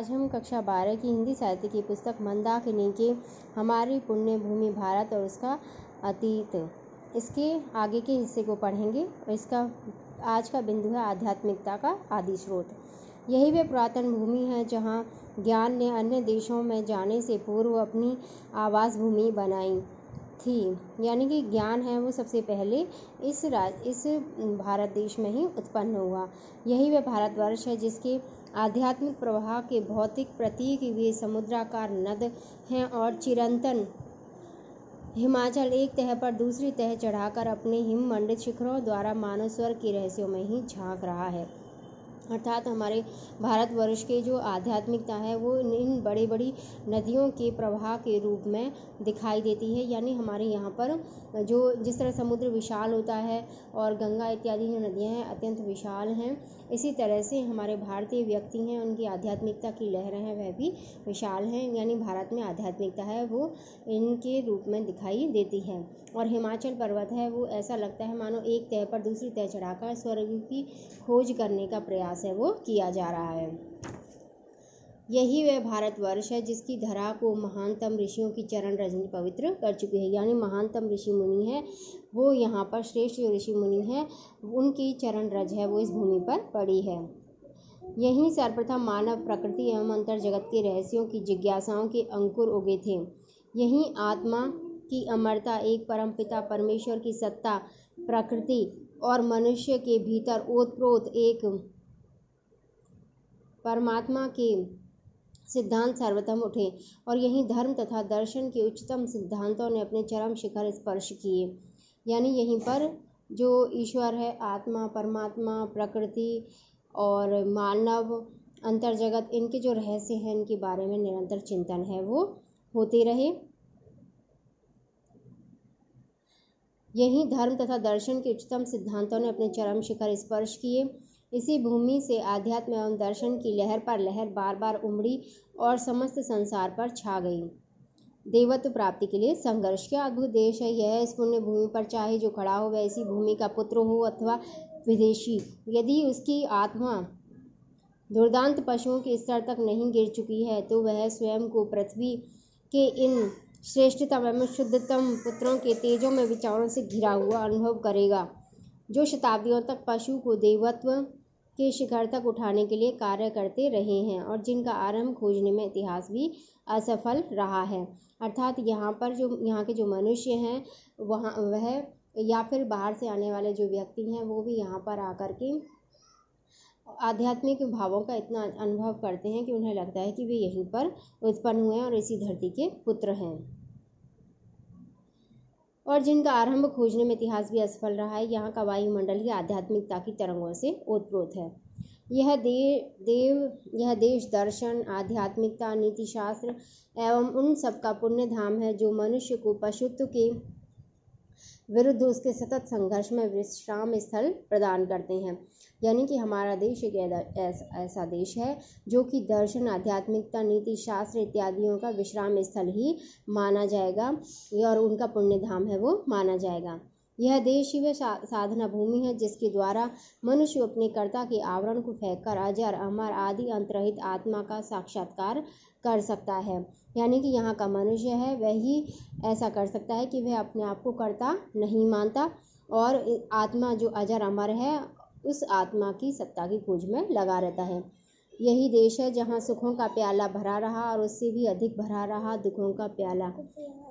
आज हम कक्षा 12 की हिंदी साहित्य की पुस्तक मंदाकिनी के हमारी पुण्य भूमि भारत और उसका अतीत, इसके आगे के हिस्से को पढ़ेंगे। और इसका आज का बिंदु है आध्यात्मिकता का आदि स्रोत। यही वे पुरातन भूमि है जहाँ ज्ञान ने अन्य देशों में जाने से पूर्व अपनी आवास भूमि बनाई थी। यानी कि ज्ञान है वो सबसे पहले इस भारत देश में ही उत्पन्न हुआ। यही वह भारतवर्ष है जिसके आध्यात्मिक प्रवाह के भौतिक प्रतीक वे समुद्राकार नद हैं और चिरंतन हिमाचल एक तह पर दूसरी तह चढ़ाकर अपने हिममंडित शिखरों द्वारा मानव स्वर्ग के रहस्यों में ही झांक रहा है। अर्थात हमारे भारतवर्ष के जो आध्यात्मिकता है वो इन बड़ी बड़ी नदियों के प्रवाह के रूप में दिखाई देती है। यानी हमारे यहाँ पर जो जिस तरह समुद्र विशाल होता है और गंगा इत्यादि जो नदियाँ हैं अत्यंत विशाल हैं, इसी तरह से हमारे भारतीय व्यक्ति हैं उनकी आध्यात्मिकता की लहरें हैं वह भी विशाल हैं। यानी भारत में आध्यात्मिकता है वो इनके रूप में दिखाई देती है। और हिमाचल पर्वत है वो ऐसा लगता है मानो एक तह पर दूसरी तह चढ़ाकर स्वर्ग की खोज करने का प्रयास है वो किया जा रहा है। यही वह भारतवर्ष है जिसकी धरा को महानतम ऋषियों की चरण रजनी पवित्र कर चुकी है। यानी महानतम ऋषि मुनि है वो यहाँ पर श्रेष्ठ जो ऋषि मुनि है उनकी चरण रज है वो इस भूमि पर पड़ी है। यहीं सर्वप्रथम मानव प्रकृति एवं अंतर जगत के रहस्यों की जिज्ञासाओं के अंकुर उगे थे। यहीं आत्मा की अमरता, एक परमपिता परमेश्वर की सत्ता, प्रकृति और मनुष्य के भीतर ओतप्रोत एक परमात्मा के सिद्धांत सर्वप्रथम उठे और यहीं धर्म तथा दर्शन के उच्चतम सिद्धांतों ने अपने चरम शिखर स्पर्श किए। यानी यहीं पर जो ईश्वर है, आत्मा, परमात्मा, प्रकृति और मानव, अंतर्जगत, इनके जो रहस्य हैं इनके बारे में निरंतर चिंतन है वो होते रहे। यही धर्म तथा दर्शन के उच्चतम सिद्धांतों ने अपने चरम शिखर स्पर्श किए। इसी भूमि से आध्यात्म एवं दर्शन की लहर पर लहर बार बार उमड़ी और समस्त संसार पर छा गई। देवत्व प्राप्ति के लिए संघर्ष, क्या अद्भुत देश है यह। इस पुण्य भूमि पर चाहे जो खड़ा हो वह इसी भूमि का पुत्र हो अथवा विदेशी, यदि उसकी आत्मा दुर्दांत पशुओं के स्तर तक नहीं गिर चुकी है तो वह स्वयं को पृथ्वी के इन श्रेष्ठतम एवं शुद्धतम पुत्रों के तेजों में विचारों से घिरा हुआ अनुभव करेगा, जो शताब्दियों तक पशु को देवत्व के शिखर तक उठाने के लिए कार्य करते रहे हैं और जिनका आरंभ खोजने में इतिहास भी असफल रहा है। अर्थात यहाँ पर जो यहाँ के जो मनुष्य हैं वह या फिर बाहर से आने वाले जो व्यक्ति हैं वो भी यहाँ पर आकर के आध्यात्मिक भावों का इतना अनुभव करते हैं कि उन्हें लगता है कि वे यहीं पर उत्पन्न हुए हैं और इसी धरती के पुत्र हैं और जिनका आरंभ खोजने में इतिहास भी असफल रहा है। यहाँ का वायुमंडल ही आध्यात्मिकता की तरंगों से ओतप्रोत है। यह देश दर्शन, आध्यात्मिकता, नीतिशास्त्र एवं उन सब का पुण्य धाम है जो मनुष्य को पशुत्व के विरुद्ध उसके सतत संघर्ष में विश्राम स्थल प्रदान करते हैं। यानी कि हमारा देश एक ऐसा देश है जो कि दर्शन, आध्यात्मिकता, नीति शास्त्र इत्यादियों का विश्राम स्थल ही माना जाएगा और उनका पुण्य धाम है वो माना जाएगा। यह देश ही वह साधना भूमि है जिसके द्वारा मनुष्य अपने कर्ता के आवरण को फेंककर अजर, अमर, आदि अंतरहित आत्मा का साक्षात्कार कर सकता है। यानी कि यहाँ का मनुष्य है वही ऐसा कर सकता है कि वह अपने आप को कर्ता नहीं मानता और आत्मा जो अजर अमर है उस आत्मा की सत्ता की खोज में लगा रहता है। यही देश है जहाँ सुखों का प्याला भरा रहा और उससे भी अधिक भरा रहा दुखों का प्याला,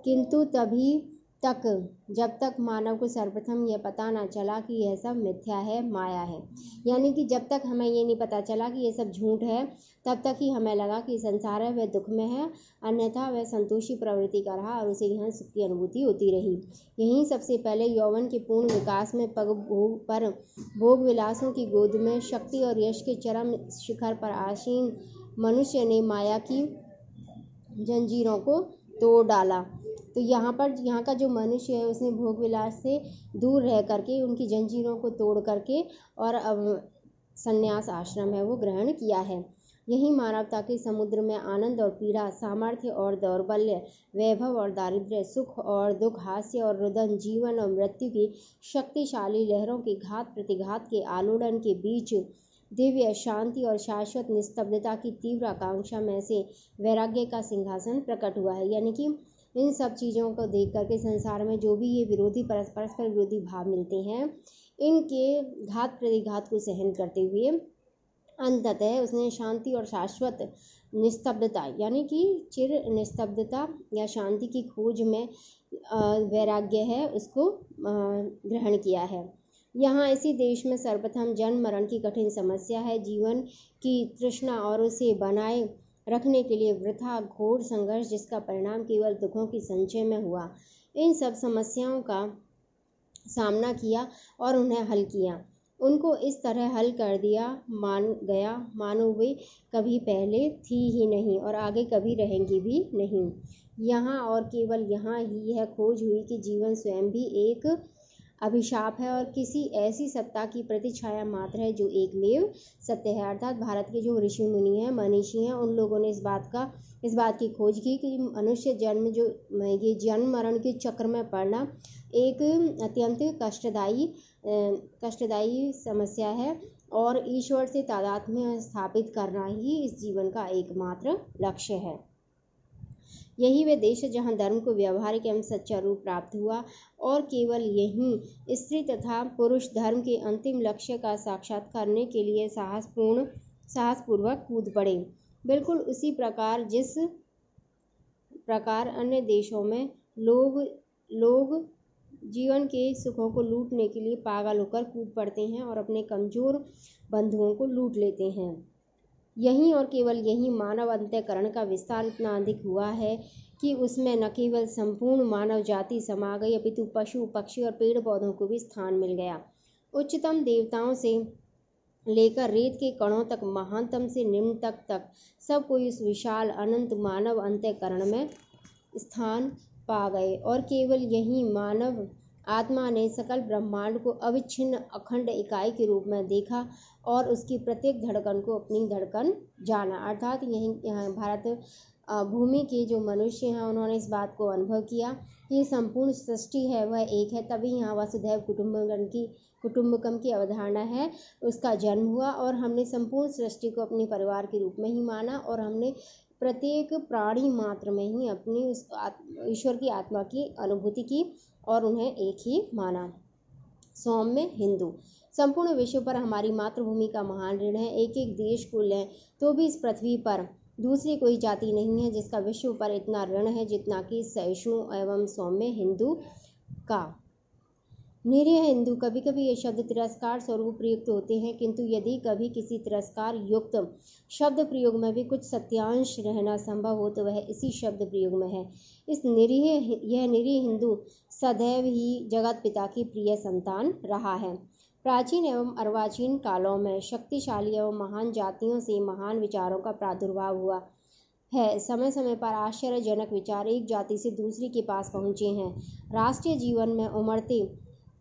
किंतु तभी तक जब तक मानव को सर्वप्रथम यह पता ना चला कि यह सब मिथ्या है, माया है। यानी कि जब तक हमें ये नहीं पता चला कि ये सब झूठ है तब तक ही हमें लगा कि संसार है वह दुख में है, अन्यथा वह संतोषी प्रवृत्ति का रहा और उसे यहाँ सुख की अनुभूति होती रही। यहीं सबसे पहले यौवन के पूर्ण विकास में पर भोग विलासों की गोद में शक्ति और यश के चरम शिखर पर आसीन मनुष्य ने माया की जंजीरों को तोड़ डाला। तो यहाँ का जो मनुष्य है उसने भोग विलास से दूर रह करके उनकी जंजीरों को तोड़ करके और अब संन्यास आश्रम है वो ग्रहण किया है। यही मानवता के समुद्र में आनंद और पीड़ा, सामर्थ्य और दौर्बल्य, वैभव और दारिद्र्य, सुख और दुख, हास्य और रुदन, जीवन और मृत्यु की शक्तिशाली लहरों के घात प्रतिघात के आलोड़न के बीच दिव्य शांति और शाश्वत निस्तब्धता की तीव्र आकांक्षा में से वैराग्य का सिंहासन प्रकट हुआ है। यानी कि इन सब चीज़ों को देख करके संसार में जो भी ये विरोधी परस्पर विरोधी भाव मिलते हैं, इनके घात प्रतिघात को सहन करते हुए अंततः उसने शांति और शाश्वत निस्तब्धता यानी कि चिर निस्तब्धता या शांति की खोज में वैराग्य है उसको ग्रहण किया है। यहाँ इसी देश में सर्वप्रथम जन्म मरण की कठिन समस्या है, जीवन की तृष्णा और उसे बनाए रखने के लिए वृथा घोर संघर्ष जिसका परिणाम केवल दुखों की संचय में हुआ। इन सब समस्याओं का सामना किया और उन्हें हल किया, उनको इस तरह हल कर दिया मान गया मानो वे कभी पहले थी ही नहीं और आगे कभी रहेंगी भी नहीं। यहाँ और केवल यहाँ ही यह खोज हुई कि जीवन स्वयं भी एक अभिशाप है और किसी ऐसी सत्ता की प्रतिछाया मात्र है जो एकमेव सत्य है। अर्थात भारत के जो ऋषि मुनि हैं, मनीषी हैं, उन लोगों ने इस बात की खोज की कि मनुष्य जन्म जो ये जन्म मरण के चक्र में पड़ना एक अत्यंत कष्टदायी समस्या है और ईश्वर से तादात्म्य स्थापित करना ही इस जीवन का एकमात्र लक्ष्य है। यही वे देश है जहाँ धर्म को व्यवहारिक एवं सच्चा रूप प्राप्त हुआ और केवल यहीं स्त्री तथा पुरुष धर्म के अंतिम लक्ष्य का साक्षात करने के लिए साहसपूर्वक कूद पड़े। बिल्कुल उसी प्रकार जिस प्रकार अन्य देशों में लोग जीवन के सुखों को लूटने के लिए पागल होकर कूद पड़ते हैं और अपने कमजोर बंधुओं को लूट लेते हैं, यहीं और केवल यहीं मानव अंतःकरण का विस्तार इतना अधिक हुआ है कि उसमें न केवल संपूर्ण मानव जाति समा गई अपितु पशु पक्षी और पेड़ पौधों को भी स्थान मिल गया। उच्चतम देवताओं से लेकर रेत के कणों तक, महानतम से निम्न तक सब कोई उस विशाल अनंत मानव अंतःकरण में स्थान पा गए और केवल यही मानव आत्मा ने सकल ब्रह्मांड को अविच्छिन्न अखंड इकाई के रूप में देखा और उसकी प्रत्येक धड़कन को अपनी धड़कन जाना। अर्थात यहाँ भारत भूमि के जो मनुष्य हैं उन्होंने इस बात को अनुभव किया कि संपूर्ण सृष्टि है वह एक है, तभी यहाँ वसुधैव कुटुम्बकम की अवधारणा है उसका जन्म हुआ और हमने संपूर्ण सृष्टि को अपने परिवार के रूप में ही माना और हमने प्रत्येक प्राणी मात्र में ही अपनी उस ईश्वर की आत्मा की अनुभूति की और उन्हें एक ही माना। सौम्य हिंदू, संपूर्ण विश्व पर हमारी मातृभूमि का महान ऋण है। एक एक देश को लें तो भी इस पृथ्वी पर दूसरी कोई जाति नहीं है जिसका विश्व पर इतना ऋण है जितना कि सहिष्णु एवं सौम्य हिंदू का। निरीह हिंदू, कभी कभी ये शब्द तिरस्कार स्वरूप प्रयुक्त होते हैं, किंतु यदि कभी किसी तिरस्कार युक्त शब्द प्रयोग में भी कुछ सत्यांश रहना संभव हो तो वह इसी शब्द प्रयोग में है। यह निरीह हिंदू सदैव ही जगत पिता की प्रिय संतान रहा है। प्राचीन एवं अर्वाचीन कालों में शक्तिशाली एवं महान जातियों से महान विचारों का प्रादुर्भाव हुआ है। समय समय पर आश्चर्यजनक विचार एक जाति से दूसरी के पास पहुँचे हैं। राष्ट्रीय जीवन में उमड़ते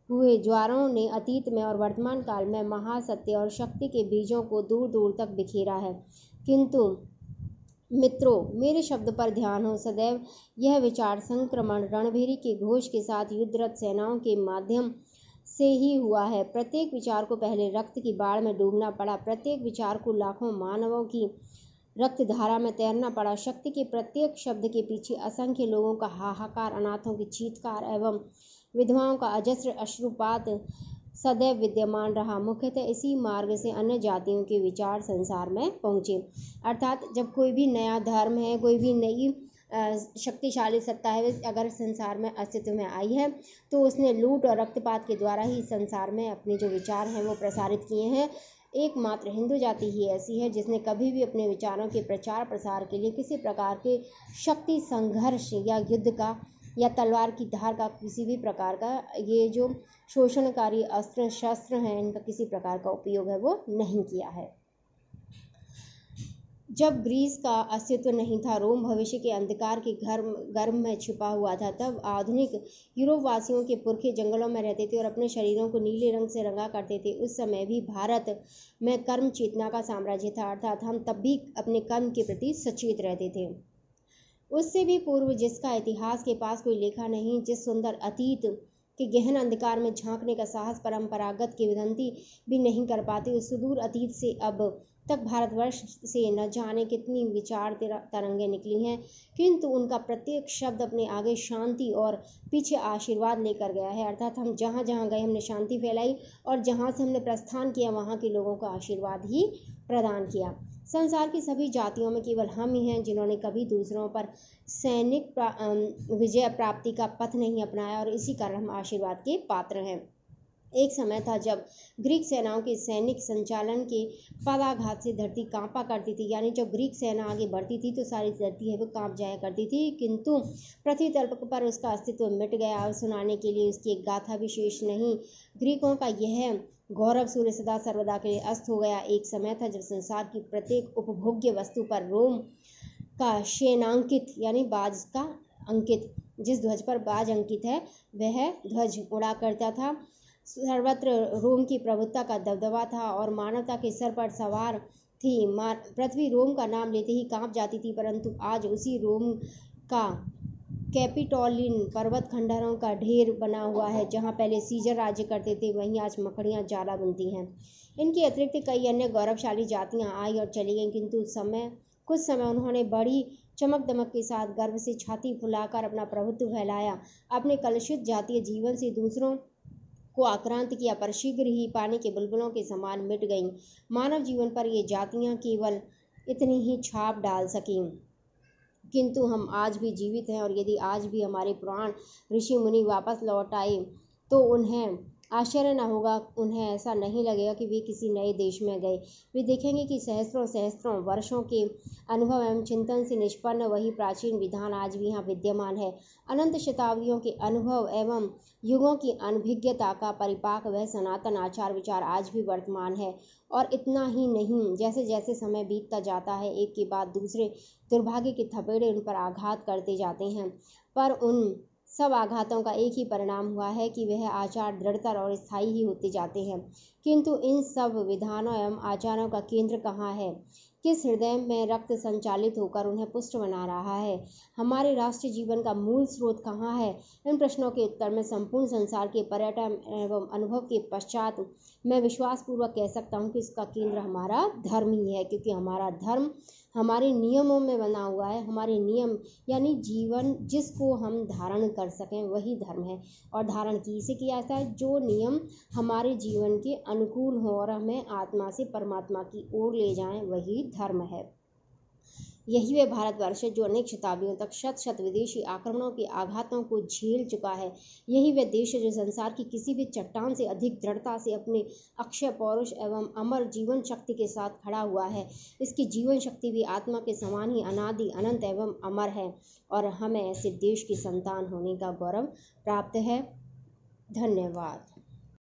हुए ज्वारों ने अतीत में और वर्तमान काल में महासत्य और शक्ति के बीजों को दूर दूर तक बिखेरा है। किंतु मित्रों, मेरे शब्द पर ध्यान हो, सदैव यह विचार संक्रमण रणभेरी के घोष के साथ युद्धरत सेनाओं के माध्यम से ही हुआ है। प्रत्येक विचार को पहले रक्त की बाढ़ में डूबना पड़ा, प्रत्येक विचार को लाखों मानवों की रक्त धारा में तैरना पड़ा। शक्ति के प्रत्येक शब्द के पीछे असंख्य लोगों का हाहाकार, अनाथों की चीत्कार एवं विधवाओं का अजस्र अश्रुपात सदैव विद्यमान रहा। मुख्यतः इसी मार्ग से अन्य जातियों के विचार संसार में पहुँचे। अर्थात जब कोई भी नया धर्म है, कोई भी नई शक्तिशाली सत्ता है अगर संसार में अस्तित्व में आई है तो उसने लूट और रक्तपात के द्वारा ही संसार में अपने जो विचार हैं वो प्रसारित किए हैं। एकमात्र हिंदू जाति ही ऐसी है जिसने कभी भी अपने विचारों के प्रचार प्रसार के लिए किसी प्रकार के शक्ति संघर्ष या युद्ध का या तलवार की धार का किसी भी प्रकार का ये जो शोषणकारी अस्त्र शस्त्र हैं इनका किसी प्रकार का उपयोग है वो नहीं किया है। जब ग्रीस का अस्तित्व नहीं था, रोम भविष्य के अंधकार के गर्भ में छिपा हुआ था, तब आधुनिक यूरोप वासियों के पुरखे जंगलों में रहते थे और अपने शरीरों को नीले रंग से रंगा करते थे। उस समय भी भारत में कर्म चेतना का साम्राज्य था, अर्थात हम तब भी अपने कर्म के प्रति सचेत रहते थे। उससे भी पूर्व जिसका इतिहास के पास कोई लेखा नहीं, जिस सुंदर अतीत के गहन अंधकार में झांकने का साहस परंपरागत किंवदंती भी नहीं कर पाती। उस सुदूर अतीत से अब तक भारतवर्ष से न जाने कितनी विचार तरंगे निकली हैं, किंतु उनका प्रत्येक शब्द अपने आगे शांति और पीछे आशीर्वाद लेकर गया है। अर्थात हम जहाँ जहाँ गए हमने शांति फैलाई और जहाँ से हमने प्रस्थान किया वहाँ के लोगों को आशीर्वाद ही प्रदान किया। संसार की सभी जातियों में केवल हम ही हैं जिन्होंने कभी दूसरों पर सैनिक विजय प्राप्ति का पथ नहीं अपनाया, और इसी कारण हम आशीर्वाद के पात्र हैं। एक समय था जब ग्रीक सेनाओं के सैनिक संचालन के पदाघात से धरती कांपा करती थी, यानी जब ग्रीक सेना आगे बढ़ती थी तो सारी धरती है वो कांप जाया करती थी, किंतु पृथ्वी तल पर उसका अस्तित्व मिट गया और सुनाने के लिए उसकी एक गाथा भी शेष नहीं। ग्रीकों का यह गौरव सूर्य सदा सर्वदा के लिए अस्त हो गया। एक समय था जब संसार की प्रत्येक उपभोग्य वस्तु पर रोम का शेनांकित यानी बाज का अंकित, जिस ध्वज पर बाज अंकित है वह ध्वज उड़ा करता था। सर्वत्र रोम की प्रभुत्ता का दबदबा था और मानवता के सर पर सवार थी। पृथ्वी रोम का नाम लेते ही कांप जाती थी, परंतु आज उसी रोम का कैपिटोलिन पर्वत खंडहरों का ढेर बना हुआ है। जहां पहले सीजर राज्य करते थे वहीं आज मकड़ियां जाला बुनती हैं। इनके अतिरिक्त कई अन्य गौरवशाली जातियां आई और चली गईं, किंतु कुछ समय उन्होंने बड़ी चमक दमक के साथ गर्व से छाती फुलाकर अपना प्रभुत्व फैलाया। अपने कलुषित जातीय जीवन से दूसरों को आक्रांत किया, पर शीघ्र ही पानी के बुलबुलों के समान मिट गईं। मानव जीवन पर ये जातियां केवल इतनी ही छाप डाल सकीं, किंतु हम आज भी जीवित हैं, और यदि आज भी हमारे पुराण ऋषि मुनि वापस लौट आए तो उन्हें आश्चर्य न होगा, उन्हें ऐसा नहीं लगेगा कि वे किसी नए देश में गए। वे देखेंगे कि सहस्त्रों सहस्त्रों वर्षों के अनुभव एवं चिंतन से निष्पन्न वही प्राचीन विधान आज भी यहाँ विद्यमान है। अनंत शताब्दियों के अनुभव एवं युगों की अनभिज्ञता का परिपाक वह सनातन आचार विचार आज भी वर्तमान है। और इतना ही नहीं, जैसे जैसे समय बीतता जाता है एक के बाद दूसरे दुर्भाग्य के थपेड़े उन पर आघात करते जाते हैं, पर उन सब आघातों का एक ही परिणाम हुआ है कि वह आचार दृढ़तर और स्थायी ही होते जाते हैं। किंतु इन सब विधानों एवं आचारों का केंद्र कहाँ है? किस हृदय में रक्त संचालित होकर उन्हें पुष्ट बना रहा है? हमारे राष्ट्रीय जीवन का मूल स्रोत कहाँ है? इन प्रश्नों के उत्तर में संपूर्ण संसार के पर्यटन एवं अनुभव के पश्चात मैं विश्वासपूर्वक कह सकता हूँ कि इसका केंद्र हमारा धर्म ही है, क्योंकि हमारा धर्म हमारे नियमों में बना हुआ है। हमारे नियम यानी जीवन जिसको हम धारण कर सकें वही धर्म है, और धारण किसे किया जाता है? जो नियम हमारे जीवन के अनुकूल हो और हमें आत्मा से परमात्मा की ओर ले जाएं, वही धर्म है। यही वह भारतवर्ष है जो अनेक शताब्दियों तक शत शत विदेशी आक्रमणों के आघातों को झेल चुका है। यही वह देश है जो संसार की किसी भी चट्टान से अधिक दृढ़ता से अपने अक्षय पौरुष एवं अमर जीवन शक्ति के साथ खड़ा हुआ है। इसकी जीवन शक्ति भी आत्मा के समान ही अनादि अनंत एवं अमर है, और हमें ऐसे देश की संतान होने का गौरव प्राप्त है। धन्यवाद।